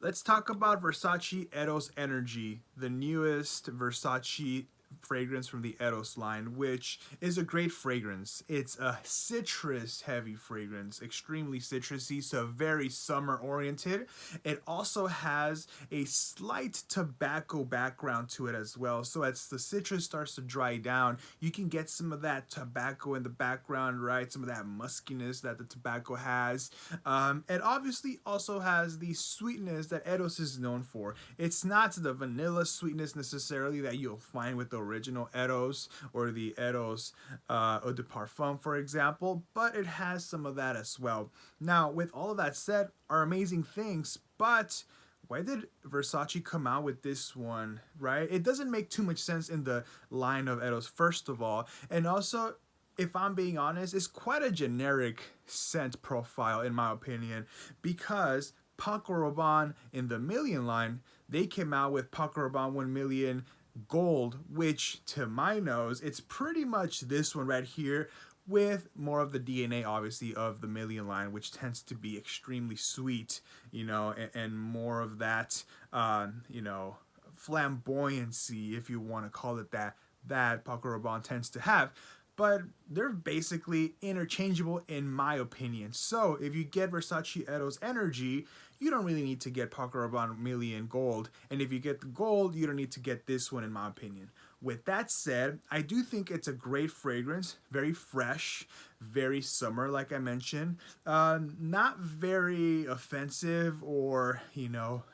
Let's talk about Versace Eros Energy, the newest Versace fragrance from the Eros line, which is a great fragrance. It's a citrus heavy fragrance, extremely citrusy, so very summer oriented. It also has a slight tobacco background to it as well. So as the citrus starts to dry down, you can get some of that tobacco in the background, right? Some of that muskiness that the tobacco has. It obviously also has the sweetness that Eros is known for. It's not the vanilla sweetness necessarily that you'll find with the original Eros or the Eros Eau de Parfum, for example, but it has some of that as well. Now, with all of that said, are amazing things, but why did Versace come out with this one, right? It doesn't make too much sense in the line of Eros, first of all. And also, if I'm being honest, it's quite a generic scent profile, in my opinion, because Paco Rabanne in the Million line, they came out with Paco Rabanne 1 Million Gold, which to my nose, it's pretty much this one right here with more of the DNA, obviously, of the Million line, which tends to be extremely sweet, and more of that, flamboyancy, if you want to call it that, that Paco Rabanne tends to have. But they're basically interchangeable in my opinion. So if you get Versace Eros Energy, you don't really need to get Paco Rabanne Million Gold. And if you get the gold, you don't need to get this one in my opinion. With that said, I do think it's a great fragrance, very fresh, very summer, like I mentioned. Not very offensive or,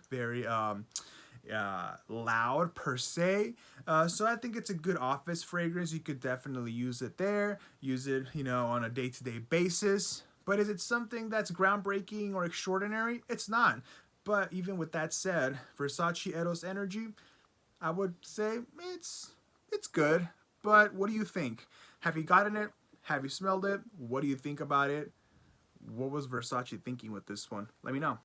very loud per se. So I think it's a good office fragrance. You could definitely use it there, use it, on a day-to-day basis. But is it something that's groundbreaking or extraordinary? It's not. But even with that said, Versace Eros Energy, I would say it's good. But what do you think? Have you gotten it? Have you smelled it? What do you think about it? What was Versace thinking with this one? Let me know.